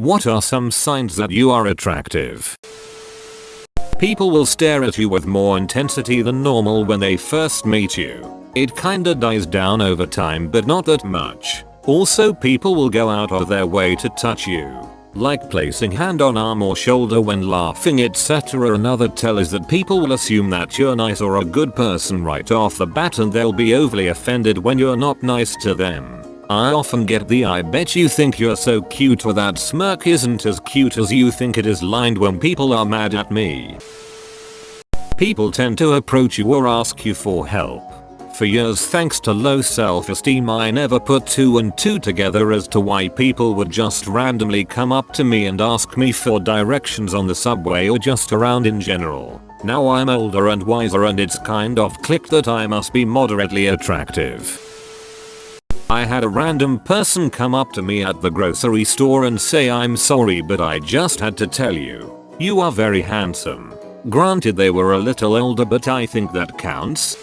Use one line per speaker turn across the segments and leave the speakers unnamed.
What are some signs that you are attractive? People will stare at you with more intensity than normal when they first meet you. It kinda dies down over time, but not that much. Also, people will go out of their way to touch you, like placing hand on arm or shoulder when laughing, etc. Another tell is that people will assume that you're nice or a good person right off the bat, and they'll be overly offended when you're not nice to them. I often get the "I bet you think you're so cute" or "that smirk isn't as cute as you think it is" lined when people are mad at me. People tend to approach you or ask you for help. For years, thanks to low self-esteem, I never put 2 and 2 together as to why people would just randomly come up to me and ask me for directions on the subway or just around in general. Now I'm older and wiser, and it's kind of clicked that I must be moderately attractive. I had a random person come up to me at the grocery store and say, "I'm sorry, but I just had to tell you, you are very handsome." Granted, they were a little older, but I think that counts.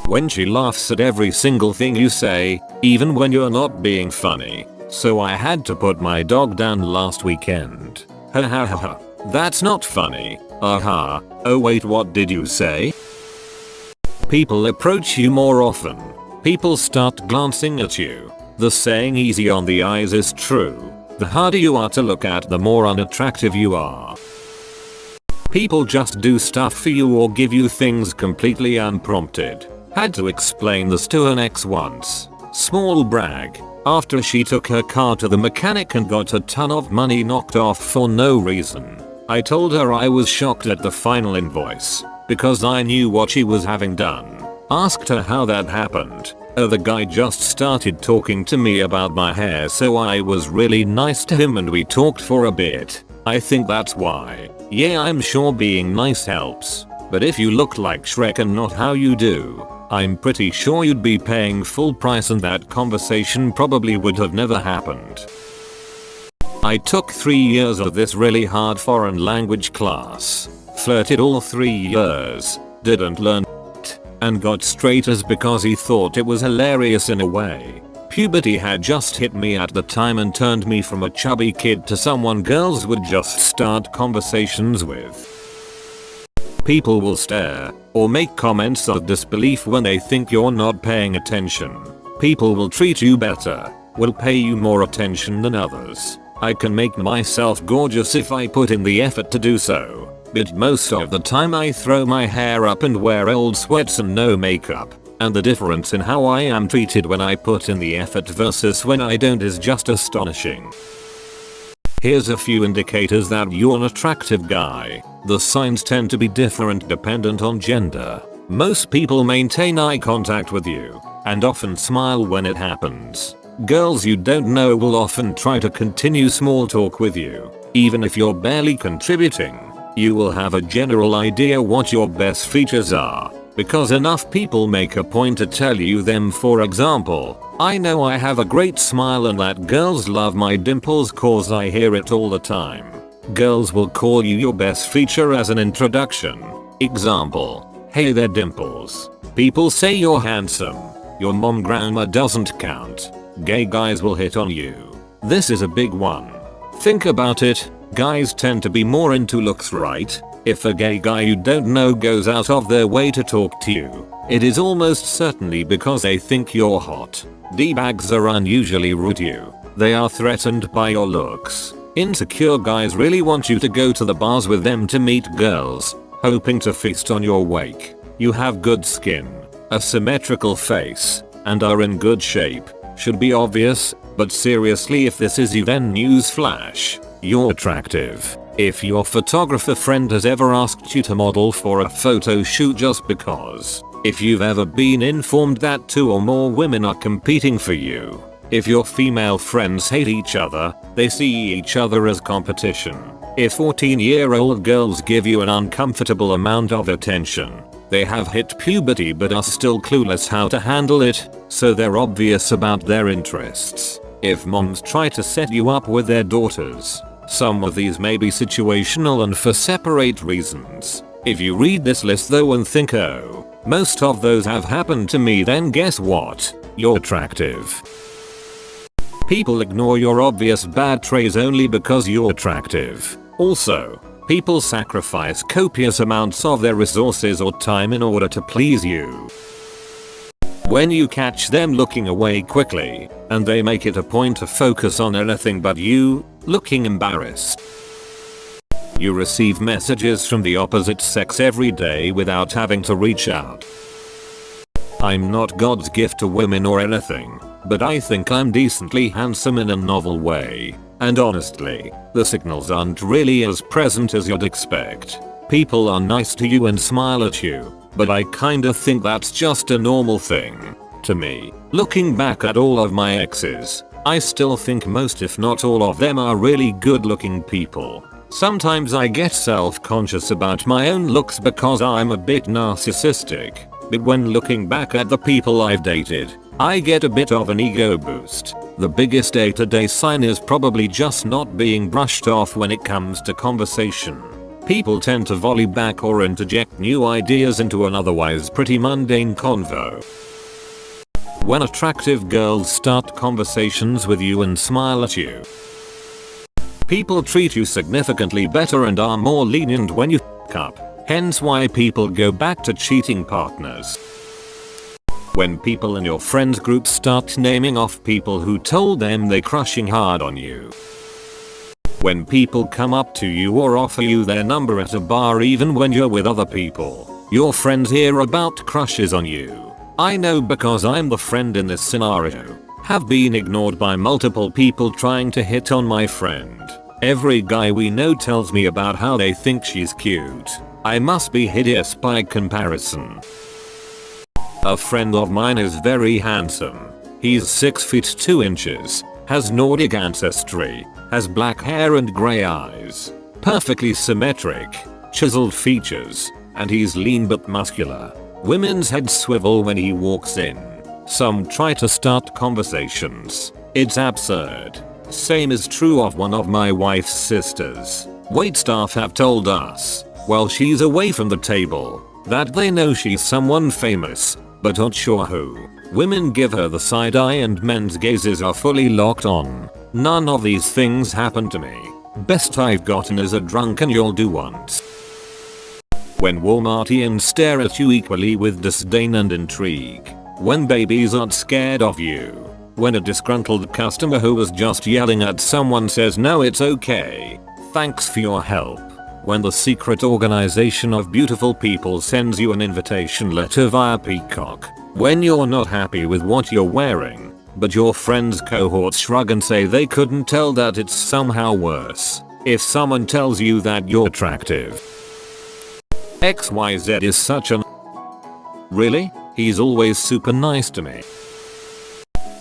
When she laughs at every single thing you say, even when you're not being funny. So I had to put my dog down last weekend. Ha ha ha ha. That's not funny. Aha. Oh wait, what did you say? People approach you more often. People start glancing at you. The saying "easy on the eyes" is true. The harder you are to look at, the more unattractive you are. People just do stuff for you or give you things completely unprompted. Had to explain this to an ex once. Small brag. After she took her car to the mechanic and got a ton of money knocked off for no reason, I told her I was shocked at the final invoice because I knew what she was having done. Asked her how that happened. Oh, the guy just started talking to me about my hair, so I was really nice to him and we talked for a bit. I think that's why. Yeah, I'm sure being nice helps. But if you look like Shrek and not how you do, I'm pretty sure you'd be paying full price and that conversation probably would have never happened. I took 3 years of this really hard foreign language class. Flirted all 3 years. Didn't learn and got straight A's because he thought it was hilarious in a way. Puberty had just hit me at the time and turned me from a chubby kid to someone girls would just start conversations with. People will stare or make comments of disbelief when they think you're not paying attention. People will treat you better, will pay you more attention than others. I can make myself gorgeous if I put in the effort to do so. But most of the time I throw my hair up and wear old sweats and no makeup, and the difference in how I am treated when I put in the effort versus when I don't is just astonishing. Here's a few indicators that you're an attractive guy. The signs tend to be different dependent on gender. Most people maintain eye contact with you, and often smile when it happens. Girls you don't know will often try to continue small talk with you, even if you're barely contributing. You will have a general idea what your best features are, because enough people make a point to tell you them. For example, I know I have a great smile and that girls love my dimples cause I hear it all the time. Girls will call you your best feature as an introduction. Example, "Hey there dimples." People say you're handsome. Your mom grandma doesn't count. Gay guys will hit on you. This is a big one. Think about it. Guys tend to be more into looks, right? If a gay guy you don't know goes out of their way to talk to you, it is almost certainly because they think you're hot. D-bags are unusually rude to you. They are threatened by your looks. Insecure guys really want you to go to the bars with them to meet girls, hoping to feast on your wake. You have good skin, a symmetrical face, and are in good shape. Should be obvious, but seriously, if this is you, then newsflash, you're attractive. If your photographer friend has ever asked you to model for a photo shoot just because. If you've ever been informed that 2 or more women are competing for you. If your female friends hate each other, they see each other as competition. If 14-year-old girls give you an uncomfortable amount of attention, they have hit puberty but are still clueless how to handle it, so they're obvious about their interests. If moms try to set you up with their daughters, some of these may be situational and for separate reasons. If you read this list though and think, oh, most of those have happened to me, then guess what? You're attractive. People ignore your obvious bad traits only because you're attractive. Also, people sacrifice copious amounts of their resources or time in order to please you. When you catch them looking away quickly, and they make it a point to focus on anything but you, looking embarrassed. You receive messages from the opposite sex every day without having to reach out. I'm not God's gift to women or anything, but I think I'm decently handsome in a novel way. And honestly, the signals aren't really as present as you'd expect. People are nice to you and smile at you, but I kinda think that's just a normal thing. To me, looking back at all of my exes, I still think most if not all of them are really good looking people. Sometimes I get self-conscious about my own looks because I'm a bit narcissistic, but when looking back at the people I've dated, I get a bit of an ego boost. The biggest day-to-day sign is probably just not being brushed off when it comes to conversation. People tend to volley back or interject new ideas into an otherwise pretty mundane convo. When attractive girls start conversations with you and smile at you, people treat you significantly better and are more lenient when you f**k up, hence why people go back to cheating partners. When people in your friends group start naming off people who told them they're crushing hard on you. When people come up to you or offer you their number at a bar even when you're with other people, your friends hear about crushes on you. I know because I'm the friend in this scenario. Have been ignored by multiple people trying to hit on my friend. Every guy we know tells me about how they think she's cute. I must be hideous by comparison. A friend of mine is very handsome. He's 6 feet 2 inches, has Nordic ancestry, has black hair and grey eyes, perfectly symmetric, chiseled features, and he's lean but muscular. Women's heads swivel when he walks in. Some try to start conversations. It's absurd. Same is true of one of my wife's sisters. Waitstaff have told us, while she's away from the table, that they know she's someone famous, but aren't sure who. Women give her the side eye and men's gazes are fully locked on. None of these things happen to me. Best I've gotten is a drunk and you'll do once. When Walmartians stare at you equally with disdain and intrigue. When babies aren't scared of you. When a disgruntled customer who was just yelling at someone says no it's okay, thanks for your help. When the secret organization of beautiful people sends you an invitation letter via Peacock. When you're not happy with what you're wearing, but your friends' cohorts shrug and say they couldn't tell that it's somehow worse. If someone tells you that you're attractive. XYZ is such an really? He's always super nice to me.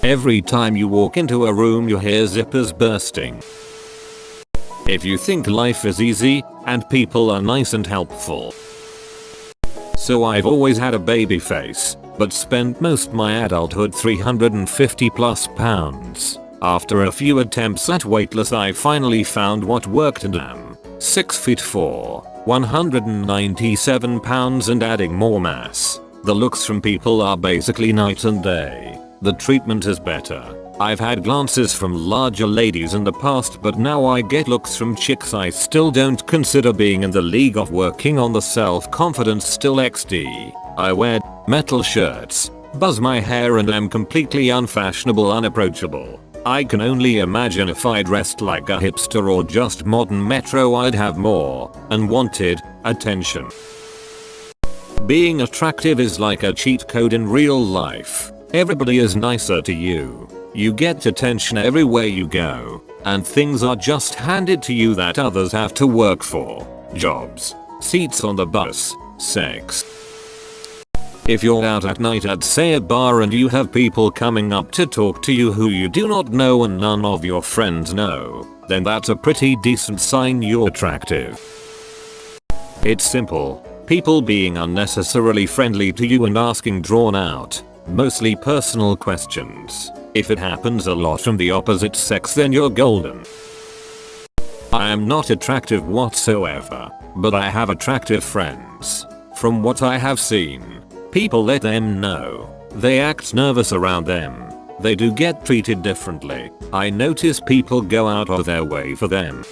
Every time you walk into a room you hear zippers bursting. If you think life is easy, and people are nice and helpful. So I've always had a baby face, but spent most my adulthood 350 plus pounds. After a few attempts at weight loss I finally found what worked and am 6 feet 4, 197 pounds and adding more mass. The looks from people are basically night and day. The treatment is better. I've had glances from larger ladies in the past but now I get looks from chicks I still don't consider being in the league of. Working on the self-confidence still XD. I wear metal shirts, buzz my hair and am completely unfashionable unapproachable. I can only imagine if I dressed like a hipster or just modern metro I'd have more unwanted attention. Being attractive is like a cheat code in real life. Everybody is nicer to you. You get attention everywhere you go, and things are just handed to you that others have to work for. Jobs, seats on the bus, sex. If you're out at night at say a bar and you have people coming up to talk to you who you do not know and none of your friends know, then that's a pretty decent sign you're attractive. It's simple. People being unnecessarily friendly to you and asking drawn out, mostly personal questions. If it happens a lot from the opposite sex then you're golden. I am not attractive whatsoever, but I have attractive friends. From what I have seen, people let them know. They act nervous around them. They do get treated differently. I notice people go out of their way for them.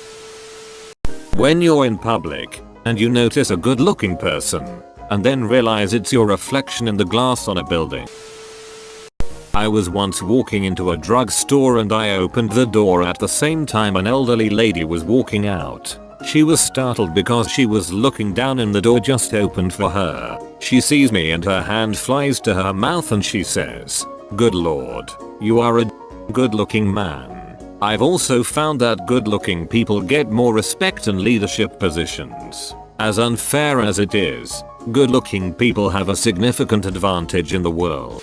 When you're in public and you notice a good looking person and then realize it's your reflection in the glass on a building. I was once walking into a drugstore and I opened the door at the same time an elderly lady was walking out. She was startled because she was looking down and the door just opened for her. She sees me and her hand flies to her mouth and she says, "Good lord, you are a good looking man." I've also found that good looking people get more respect in leadership positions. As unfair as it is, good looking people have a significant advantage in the world.